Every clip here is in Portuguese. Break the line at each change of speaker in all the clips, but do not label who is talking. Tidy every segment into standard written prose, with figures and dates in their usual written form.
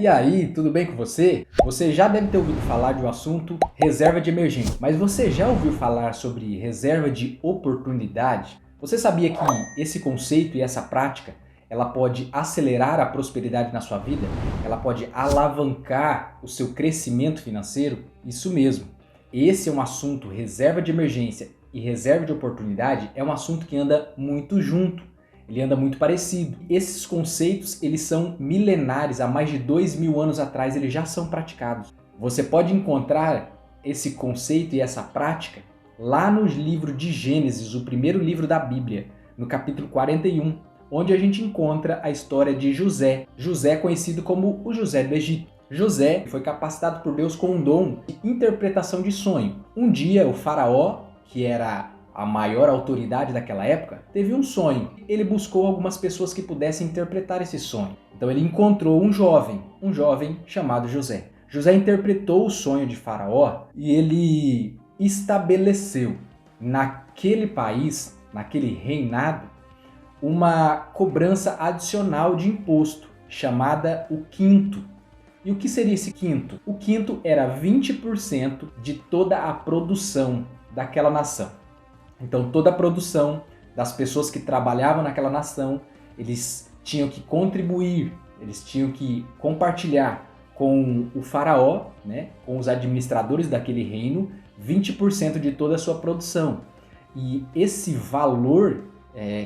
aí, tudo bem com você? Você já deve ter ouvido falar de um assunto, reserva de emergência. Mas você já ouviu falar sobre reserva de oportunidade? Você sabia que esse conceito e essa prática, ela pode acelerar a prosperidade na sua vida? Ela pode alavancar o seu crescimento financeiro? Isso mesmo. Esse é um assunto, reserva de emergência e reserva de oportunidade, é um assunto que anda muito junto. Ele anda muito parecido. Esses conceitos, eles são milenares, há mais de 2000 anos atrás eles já são praticados. Você pode encontrar esse conceito e essa prática lá no livro de Gênesis, o primeiro livro da Bíblia, no capítulo 41, onde a gente encontra a história de José. José é conhecido como o José do Egito. José foi capacitado por Deus com um dom de interpretação de sonho. Um dia o faraó, que era a maior autoridade daquela época, teve um sonho. Ele buscou algumas pessoas que pudessem interpretar esse sonho. Então ele encontrou um jovem chamado José. José interpretou o sonho de Faraó e ele estabeleceu naquele país, naquele reinado, uma cobrança adicional de imposto, chamada o quinto. E o que seria esse quinto? O quinto era 20% de toda a produção daquela nação. Então toda a produção das pessoas que trabalhavam naquela nação, eles tinham que contribuir, eles tinham que compartilhar com o faraó, né, com os administradores daquele reino, 20% de toda a sua produção. E esse valor,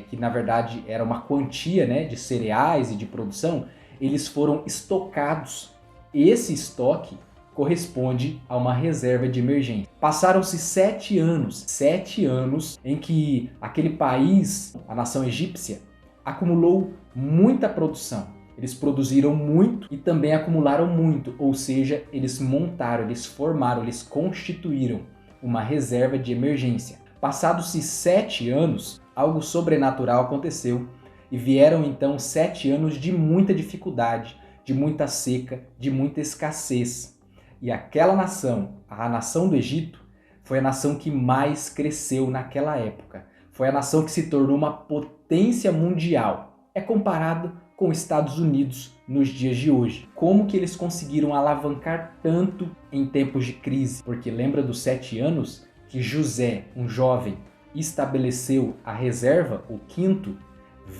que na verdade era uma quantia, né, de cereais e de produção, eles foram estocados. Esse estoque corresponde a uma reserva de emergência. Passaram-se 7 anos em que aquele país, a nação egípcia, acumulou muita produção. Eles produziram muito e também acumularam muito, ou seja, eles montaram, eles formaram, eles constituíram uma reserva de emergência. Passados-se 7 anos, algo sobrenatural aconteceu e vieram então 7 anos de muita dificuldade, de muita seca, de muita escassez. E aquela nação, a nação do Egito, foi a nação que mais cresceu naquela época. Foi a nação que se tornou uma potência mundial. É comparado com os Estados Unidos nos dias de hoje. Como que eles conseguiram alavancar tanto em tempos de crise? Porque lembra dos 7 anos que José, um jovem, estabeleceu a reserva, o quinto?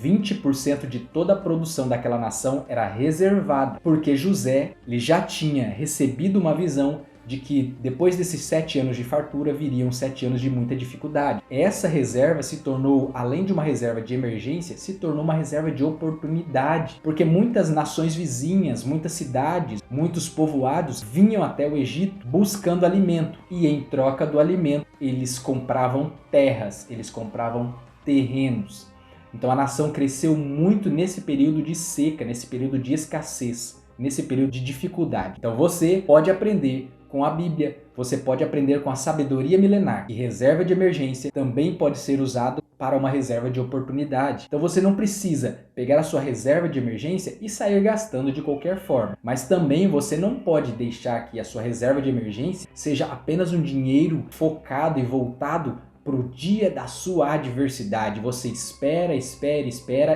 20% de toda a produção daquela nação era reservada, porque José ele já tinha recebido uma visão de que depois desses 7 anos de fartura viriam 7 anos de muita dificuldade. Essa reserva se tornou, além de uma reserva de emergência, se tornou uma reserva de oportunidade, porque muitas nações vizinhas, muitas cidades, muitos povoados vinham até o Egito buscando alimento, e em troca do alimento eles compravam terras, eles compravam terrenos. Então a nação cresceu muito nesse período de seca, nesse período de escassez, nesse período de dificuldade. Então você pode aprender com a Bíblia, você pode aprender com a sabedoria milenar. E reserva de emergência também pode ser usado para uma reserva de oportunidade. Então você não precisa pegar a sua reserva de emergência e sair gastando de qualquer forma. Mas também você não pode deixar que a sua reserva de emergência seja apenas um dinheiro focado e voltado para o dia da sua adversidade. Você espera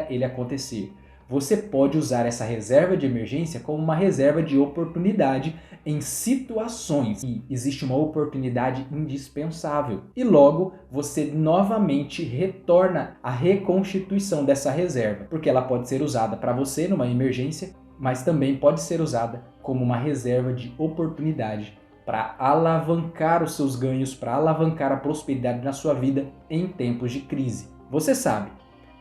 ele acontecer. Você pode usar essa reserva de emergência como uma reserva de oportunidade em situações e existe uma oportunidade indispensável. E logo você novamente retorna à reconstituição dessa reserva, porque ela pode ser usada para você numa emergência, mas também pode ser usada como uma reserva de oportunidade para alavancar os seus ganhos, para alavancar a prosperidade na sua vida em tempos de crise. Você sabe,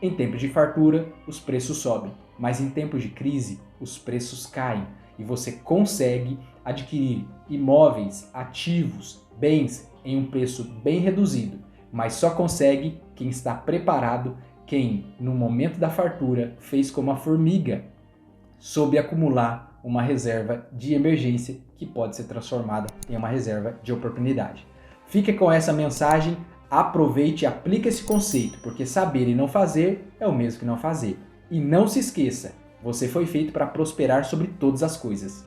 em tempos de fartura, os preços sobem, mas em tempos de crise, os preços caem e você consegue adquirir imóveis, ativos, bens em um preço bem reduzido, mas só consegue quem está preparado, quem, no momento da fartura, fez como a formiga, soube acumular uma reserva de emergência que pode ser transformada em uma reserva de oportunidade. Fique com essa mensagem, aproveite e aplique esse conceito, porque saber e não fazer é o mesmo que não fazer. E não se esqueça, você foi feito para prosperar sobre todas as coisas.